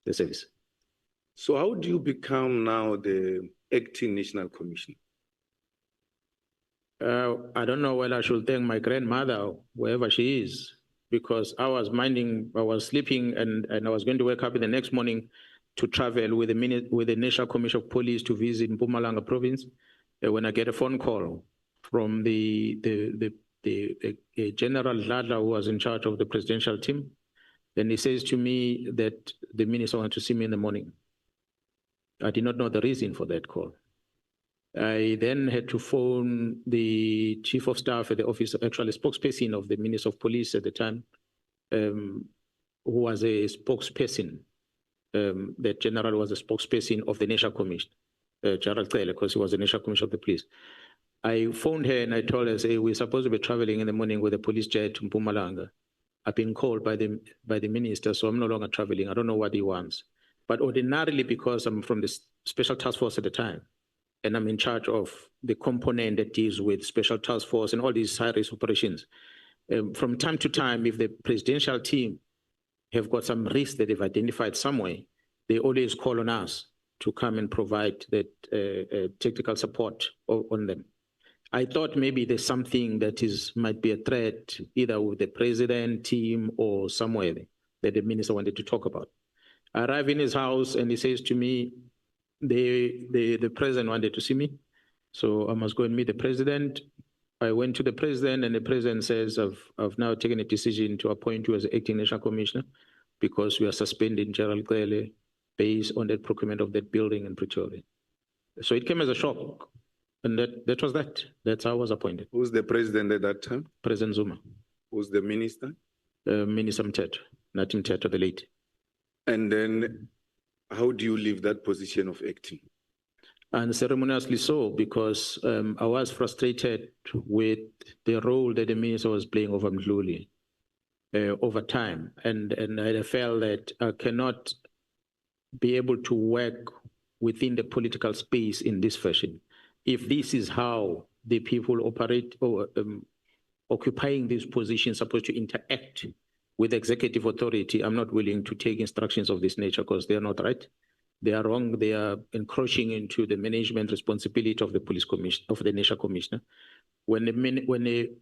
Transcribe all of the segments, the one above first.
the service. So how do you become now the acting national commissioner? I don't know whether I should thank my grandmother, wherever she is, because I was sleeping and I was going to wake up in the next morning to travel with the National Commission of Police to visit Mpumalanga province. When I get a phone call from the General Ladla, who was in charge of the presidential team, then he says to me that the minister wants to see me in the morning. I did not know the reason for that call. I then had to phone the chief of staff at the office, actually spokesperson of the Minister of Police at the time, who was a spokesperson. That general was a spokesperson of the National Commission, Gerald Cele, because he was the National Commission of the Police. I phoned her and I told her, say, we're supposed to be traveling in the morning with a police jet to Mpumalanga. I've been called by the minister, so I'm no longer traveling. I don't know what he wants. But ordinarily, because I'm from the special task force at the time, and I'm in charge of the component that deals with special task force and all these high-risk operations, from time to time, if the presidential team have got some risks that they've identified somewhere, they always call on us to come and provide that technical support on them. I thought maybe there's something that might be a threat, either with the president, team, or somewhere that the minister wanted to talk about. I arrive in his house and he says to me, the president wanted to see me, so I must go and meet the president. I went to the president and the president says, I've now taken a decision to appoint you as the acting national commissioner because we are suspending Gerald Cele based on the procurement of that building in Pretoria. So it came as a shock. And that was that. That's how I was appointed. Who's the president at that time? President Zuma. Who's the minister? Minister Mthethwa, UNathi Mthethwa, the late. And then how do you leave that position of acting? And ceremoniously so, because I was frustrated with the role that the minister was playing over Mdluli over time. And I felt that I cannot be able to work within the political space in this fashion. If this is how the people operate or occupying these positions supposed to interact with executive authority, I'm not willing to take instructions of this nature because they are not right. They are wrong. They are encroaching into the management responsibility of the police commission, of the national commissioner. Maybe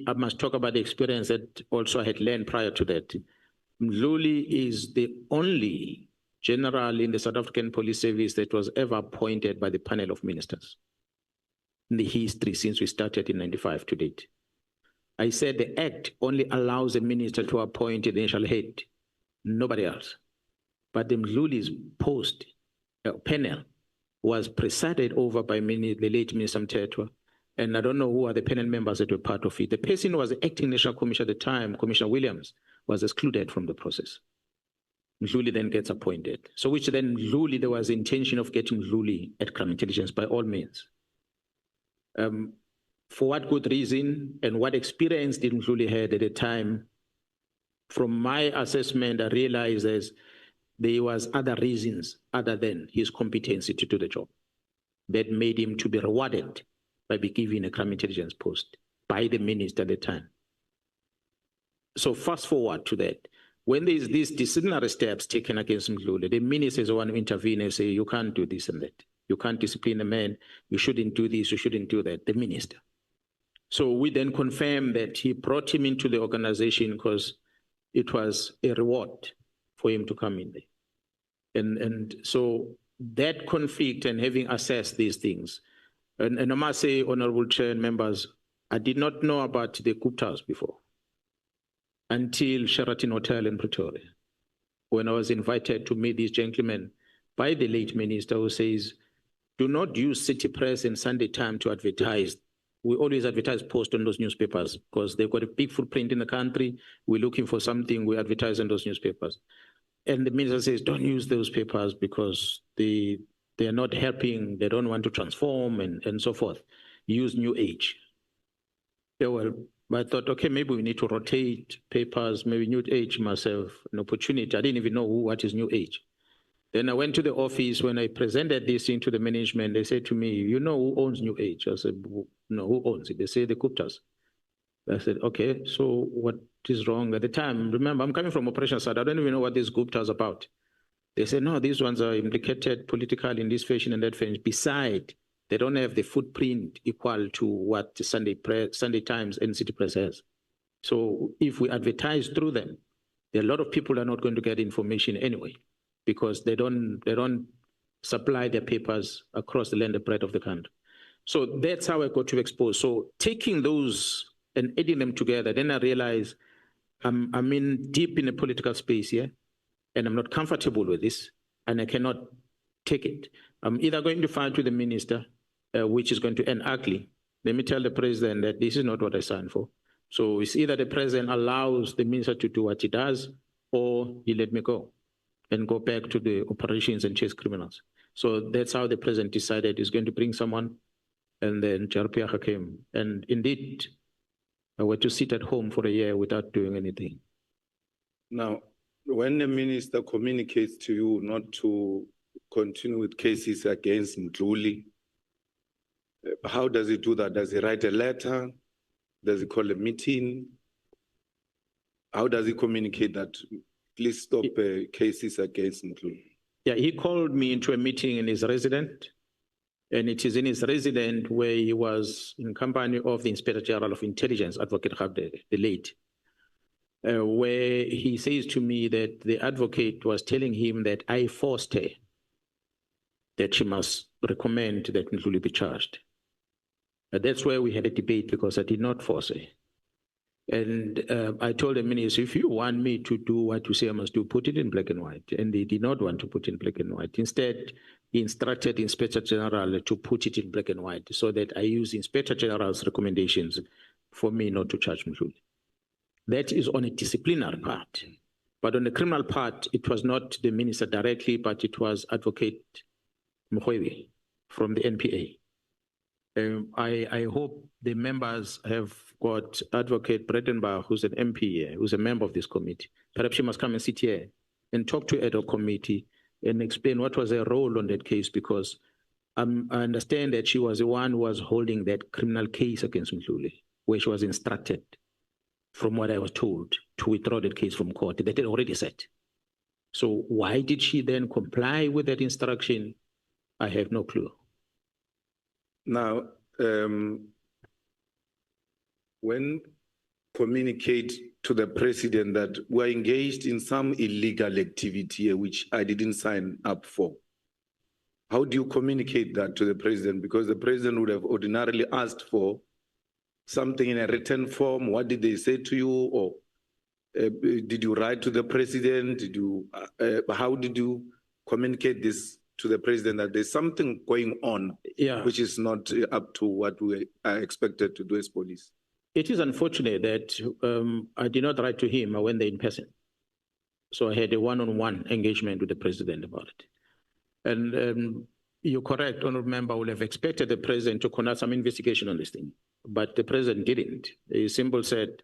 I must talk about the experience that also I had learned prior to that. Mdluli is the only general in the South African Police Service that was ever appointed by the panel of ministers in the history since we started in 95 to date. I said the Act only allows a minister to appoint a national head, nobody else. But the Mdluli's post panel was presided over by the late Minister Mthethwa, and I don't know who are the panel members that were part of it. The person who was the acting national commissioner at the time, Commissioner Williams, was excluded from the process. Mdluli then gets appointed. So which then Mdluli, there was intention of getting Mdluli at crime intelligence by all means. For what good reason and what experience did Mdluli had at the time? From my assessment, I realized there was other reasons other than his competency to do the job that made him to be rewarded by being given a crime intelligence post by the minister at the time. So fast forward to that. When there is these disciplinary steps taken against Mdluli, the ministers want to intervene and say, you can't do this and that. You can't discipline a man. You shouldn't do this. You shouldn't do that. The minister. So we then confirmed that he brought him into the organization because it was a reward for him to come in there. And so that conflict and having assessed these things, and I must say, Honorable Chair and members, I did not know about the Guptas before until Sheraton Hotel in Pretoria, when I was invited to meet these gentlemen by the late minister who says, do not use City Press and Sunday Time to advertise. We always advertise posts on those newspapers because they've got a big footprint in the country. We're looking for something, we advertise on those newspapers. And the minister says, don't use those papers because they are not helping, they don't want to transform and so forth. Use New Age. Yeah, well, I thought, okay, maybe we need to rotate papers, maybe New Age must have an opportunity. I didn't even know what is New Age. Then I went to the office. When I presented this thing to the management, they said to me, you know who owns New Age? I said, no, who owns it? They say the Guptas. I said, okay, so is wrong. At the time, remember, I'm coming from operation side. I don't even know what this Gupta is about. They said, no, these ones are implicated politically in this fashion and that fashion. Besides, they don't have the footprint equal to what the Sunday Times and City Press has. So if we advertise through them, a lot of people are not going to get information anyway, because they don't supply their papers across the land and breadth of the country. So that's how I got to expose. So taking those and adding them together, then I realized I'm in deep in a political space here, and I'm not comfortable with this, and I cannot take it. I'm either going to fight with the minister, which is going to end ugly. Let me tell the president that this is not what I signed for. So it's either the president allows the minister to do what he does, or he let me go and go back to the operations and chase criminals. So that's how the president decided he's going to bring someone, and then Jarpiaga came. And indeed, I went to sit at home for a year without doing anything. Now, when the minister communicates to you not to continue with cases against Mthuli, how does he do that? Does he write a letter? Does he call a meeting? How does he communicate that? Please stop cases against Mthuli. Yeah, he called me into a meeting in his residence, and it is in his residence where he was in company of the Inspector General of Intelligence, Advocate Gupta, the late, where he says to me that the advocate was telling him that I forced her, that she must recommend that Mthuli be charged. That's where we had a debate, because I did not force her. And I told the minister, if you want me to do what you say I must do, put it in black and white. And they did not want to put it in black and white. Instead, he instructed the Inspector General to put it in black and white, so that I use Inspector General's recommendations for me not to charge Mthuli. That is on a disciplinary part. But on the criminal part, it was not the minister directly, but it was Advocate uMkhwanazi from the NPA. I hope the members have got Advocate Bredenbach, who's an MP here, who's a member of this committee. Perhaps she must come and sit here and talk to ad hoc committee and explain what was her role on that case, because I understand that she was the one who was holding that criminal case against Mthuli, where she was instructed, from what I was told, to withdraw that case from court. That had already said. So why did she then comply with that instruction? I have no clue. Now, when communicate to the president that we're engaged in some illegal activity which I didn't sign up for, how do you communicate that to the president? Because the president would have ordinarily asked for something in a written form. What did they say to you? Or did you write to the president? How did you communicate this to the president, that there's something going on, which is not up to what we are expected to do as police? It is unfortunate that I did not write to him. I went there in person. So I had a one-on-one engagement with the president about it. And you're correct, honorable member, would have expected the president to conduct some investigation on this thing. But the president didn't. He simply said,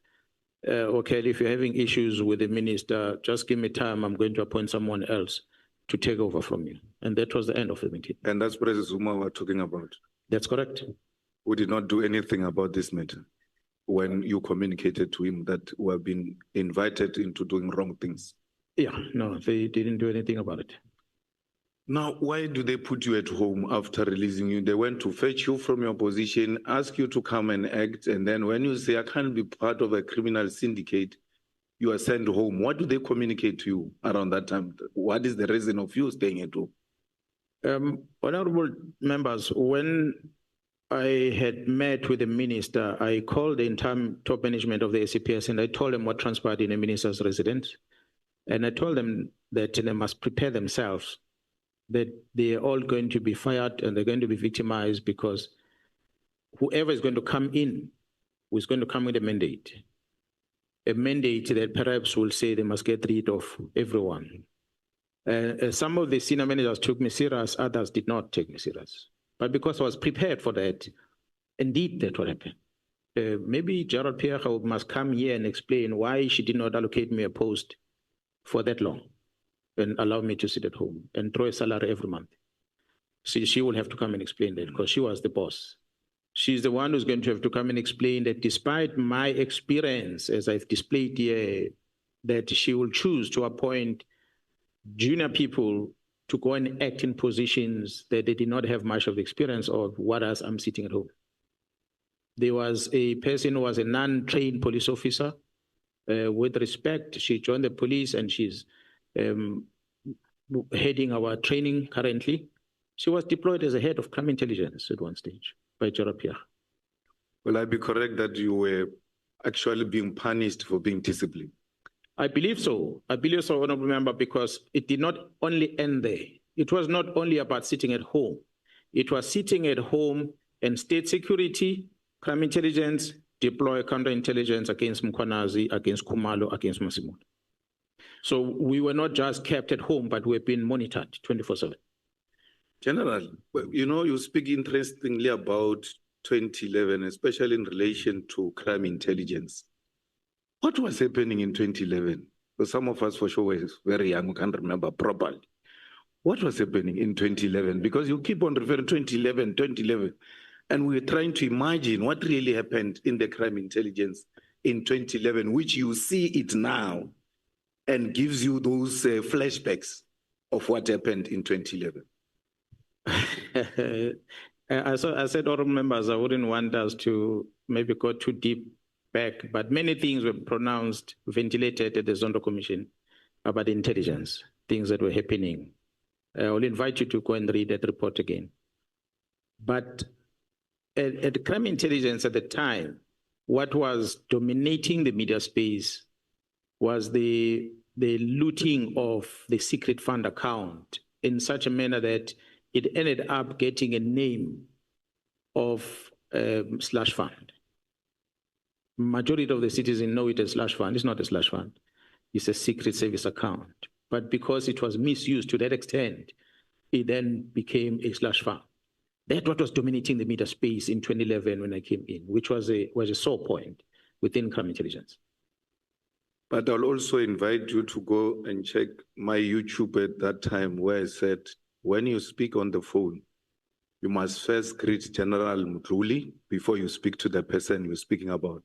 okay, if you're having issues with the minister, just give me time. I'm going to appoint someone else to take over from you. And that was the end of the meeting. And that's President Zuma we're talking about? That's correct. We did not do anything about this matter when you communicated to him that we have been invited into doing wrong things? Yeah, no, they didn't do anything about it. Now, why do they put you at home after releasing you? They went to fetch you from your position, ask you to come and act, and then when you say, I can't be part of a criminal syndicate, you are sent home. What do they communicate to you around that time? What is the reason of you staying at home? Honorable members, when I had met with the minister, I called the entire top management of the SCPS and I told them what transpired in the minister's residence. And I told them that they must prepare themselves, that they are all going to be fired and they're going to be victimized, because whoever is going to come in, who is going to come with a mandate that perhaps will say they must get rid of everyone. Some of the senior managers took me serious, others did not take me serious. But because I was prepared for that, indeed that will happen. Maybe Gerald Pierre must come here and explain why she did not allocate me a post for that long and allow me to sit at home and draw a salary every month. See, she will have to come and explain that, because she was the boss. She's the one who's going to have to come and explain that despite my experience, as I've displayed here, that she will choose to appoint junior people to go and act in positions that they did not have much of experience of, whereas I'm sitting at home. There was a person who was a non-trained police officer. With respect, she joined the police and she's heading our training currently. She was deployed as a head of crime intelligence at one stage by Jarapia. Will I be correct that you were actually being punished for being disciplined? I believe so. I believe so, Honorable Member, because it did not only end there. It was not only about sitting at home. It was sitting at home and state security, crime intelligence, deploy counterintelligence against uMkhwanazi, against Khumalo, against Masimolo. So we were not just kept at home, but we've been monitored 24/7. General, you know, you speak interestingly about 2011, especially in relation to crime intelligence. What was happening in 2011? Because some of us for sure were very young, we can't remember properly. What was happening in 2011? Because you keep on referring to 2011, and we're trying to imagine what really happened in the crime intelligence in 2011, which you see it now and gives you those flashbacks of what happened in 2011. I said, all members, I wouldn't want us to maybe go too deep back, but many things were pronounced, ventilated at the Zondo Commission about intelligence, things that were happening. I will invite you to go and read that report again. But at crime intelligence at the time, what was dominating the media space was the looting of the secret fund account in such a manner that it ended up getting a name of slush fund. Majority of the citizens know it as slush fund. It's not a slush fund. It's a secret service account. But because it was misused to that extent, it then became a slush fund. That's what was dominating the media space in 2011 when I came in, which was a sore point within crime intelligence. But I'll also invite you to go and check my YouTube at that time where I said, when you speak on the phone, you must first greet General Mthuli before you speak to the person you're speaking about,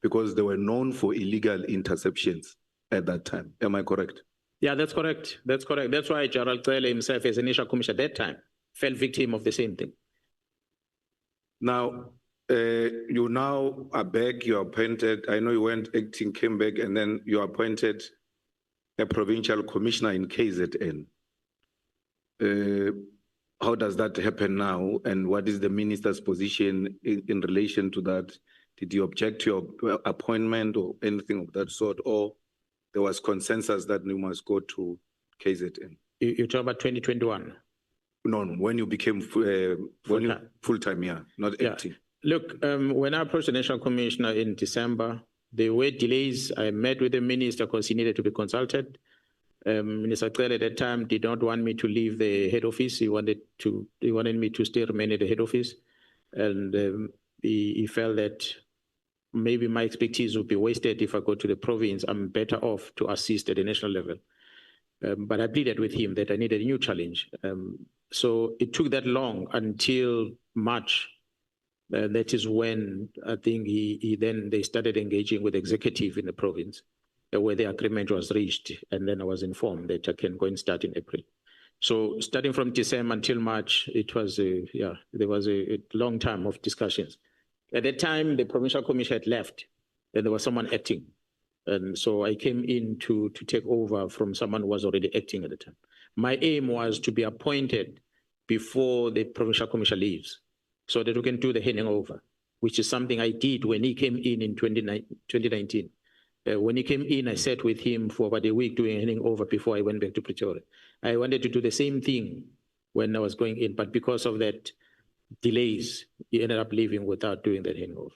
because they were known for illegal interceptions at that time. Am I correct? Yeah, that's correct. That's correct. That's why Gerald Cele himself, as initial commissioner at that time, fell victim of the same thing. Now, you now are back, you're appointed. I know you went acting, came back, and then you appointed a provincial commissioner in KZN. How does that happen now? And what is the minister's position in relation to that? Did you object to your appointment or anything of that sort? Or there was consensus that you must go to KZN? You're talking about 2021? No, when you became full-time, yeah, not acting. Look, when I approached the National Commissioner in December, there were delays. I met with the minister because he needed to be consulted. Minister Cele at that time did not want me to leave the head office. He wanted me to stay remain at the head office. And he felt that maybe my expertise would be wasted if I go to the province. I'm better off to assist at the national level. But I pleaded with him that I needed a new challenge. So it took that long until March. That is when I think they started engaging with the executive in the province, where the agreement was reached, and then I was informed that I can go and start in April. So starting from December until March, it was there was a long time of discussions. At that time, the provincial commissioner had left, and there was someone acting. And so I came in to take over from someone who was already acting at the time. My aim was to be appointed before the provincial commissioner leaves, so that we can do the handing over, which is something I did when he came in 2019. When he came in, I sat with him for about a week doing handing over before I went back to Pretoria. I wanted to do the same thing when I was going in, but because of that delays, he ended up leaving without doing that handing over.